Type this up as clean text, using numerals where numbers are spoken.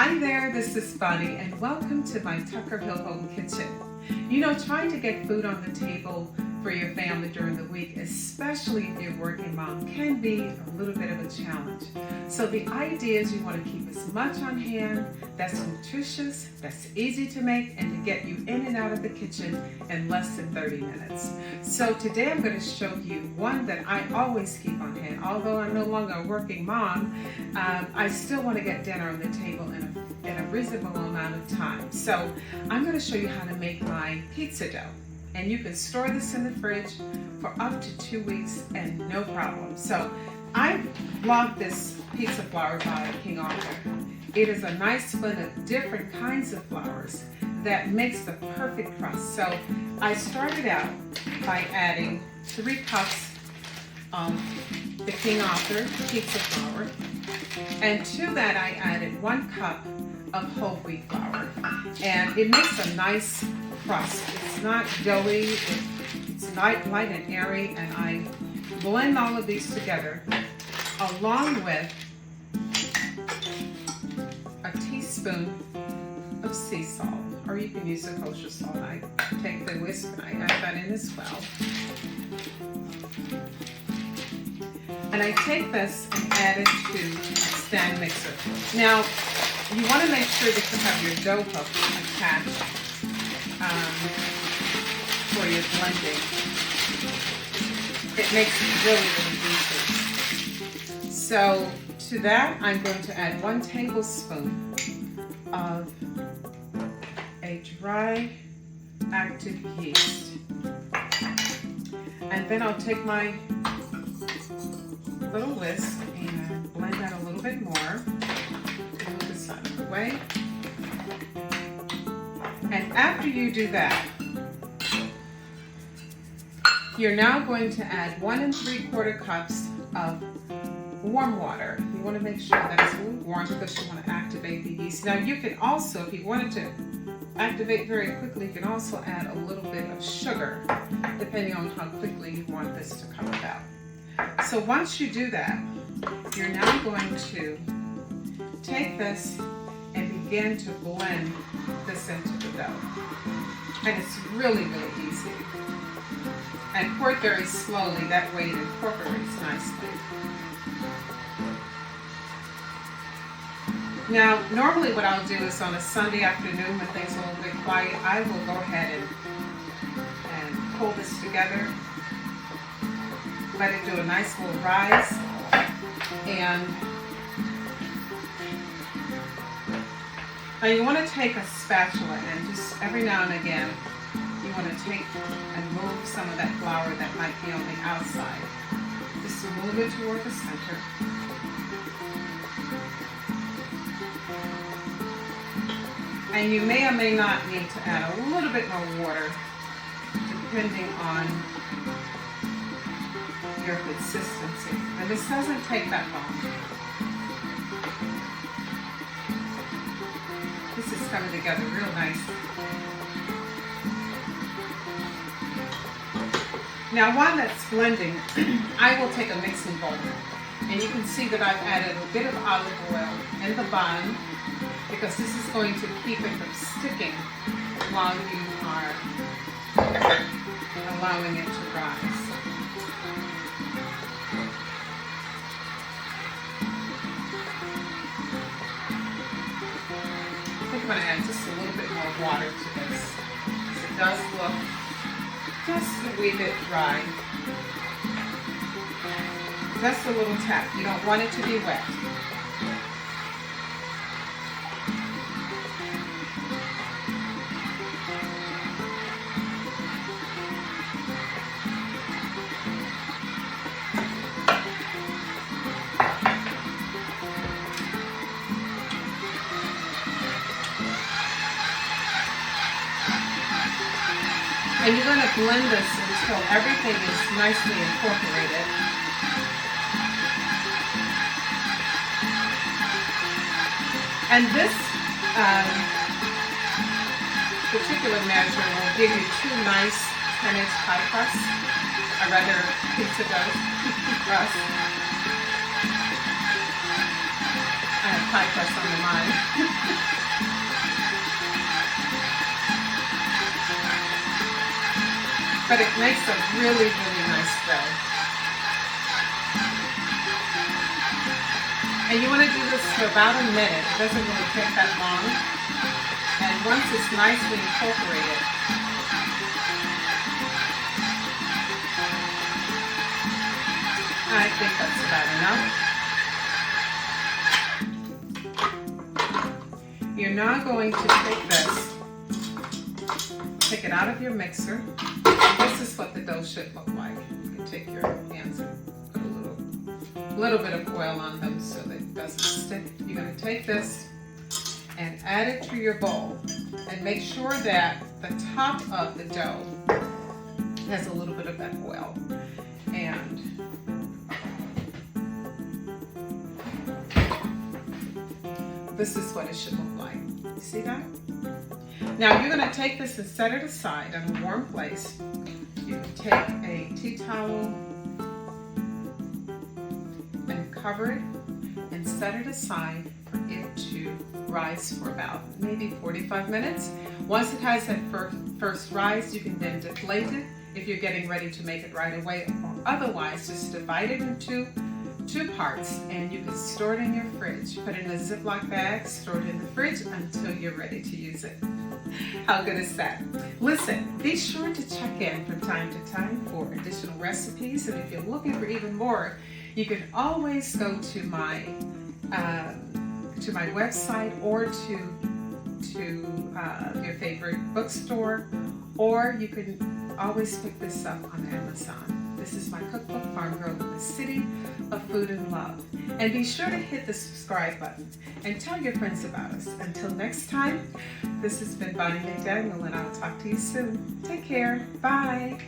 Hi there, this is Bonnie, and welcome to my Tucker Hill Home Kitchen. You know, trying to get food on the table for your family during the week, especially if you're a working mom, can be a little bit of a challenge. So the idea is you want to keep as much on hand that's nutritious, that's easy to make, and to get you in and out of the kitchen in less than 30 minutes. So today I'm going to show you one that I always keep on hand. Although I'm no longer a working mom, I still want to get dinner on the table in a reasonable amount of time. So I'm going to show you how to make my pizza dough. And you can store this in the fridge for up to 2 weeks and no problem. So I love this pizza flour by King Arthur. It is a nice blend of different kinds of flours that makes the perfect crust. So I started out by adding 3 cups of the King Arthur pizza flour, and to that I added 1 cup of whole wheat flour, and it makes a nice crust. It's not doughy, it's light and airy, and I blend all of these together along with a teaspoon of sea salt, or you can use a kosher salt. I take the whisk and I add that in as well. And I take this and add it to a stand mixer. Now, you want to make sure that you have your dough hook attached for your blending. It makes it really, really easy. So to that, I'm going to add 1 tablespoon of a dry active yeast. And then I'll take my little whisk and blend that a little bit more. Move this out of the way. And after you do that, you're now going to add 1 3/4 cups of warm water. You want to make sure that it's a little warm because you want to activate the yeast. Now you can also, if you wanted to activate very quickly, you can also add a little bit of sugar, depending on how quickly you want this to come about. So once you do that, you're now going to take this and begin to blend this into the dough. And it's really, really easy. And pour it very slowly, that way it incorporates nicely. Now, normally what I'll do is on a Sunday afternoon when things are a little bit quiet, I will go ahead and pull this together, let it do a nice little rise, and now you want to take a spatula and just every now and again, you want to take and move some of that flour that might be on the outside. Just move it toward the center. And you may or may not need to add a little bit more water, depending on your consistency. And this doesn't take that long. This is coming together real nice. Now while that's blending, I will take a mixing bowl. And you can see that I've added a bit of olive oil in the bottom because this is going to keep it from sticking while you are allowing it to rise. I think I'm going to add just a little bit more water to this because it does look just a wee bit dry. Just a little tap. You don't want it to be wet. And you're going to blend this until everything is nicely incorporated. And this particular measure will give you 2 nice 10-inch pie crusts, or rather pizza dough crust. I have pie crust on the mind. but it makes a really, really nice dough. And you want to do this for about a minute. It doesn't really take that long. And once it's nicely incorporated, I think that's about enough. You're now going to take this, take it out of your mixer. This is what the dough should look like. You can take your hands and put a little bit of oil on them so that it doesn't stick. You're going to take this and add it to your bowl and make sure that the top of the dough has a little bit of that oil. And this is what it should look like. You see that? Now you're going to take this and set it aside in a warm place. You can take a tea towel and cover it and set it aside for it to rise for about maybe 45 minutes. Once it has that first rise, you can then deflate it if you're getting ready to make it right away, or otherwise just divide it into two parts and you can store it in your fridge. Put it in a Ziploc bag, store it in the fridge until you're ready to use it. How good is that? Listen, be sure to check in from time to time for additional recipes, and if you're looking for even more, you can always go to my website or to your favorite bookstore, or you can always pick this up on Amazon. This is my cookbook, Farm Girl in the City of Food and Love. And be sure to hit the subscribe button and tell your friends about us. Until next time, this has been Bonnie McDaniel, and I'll talk to you soon. Take care. Bye.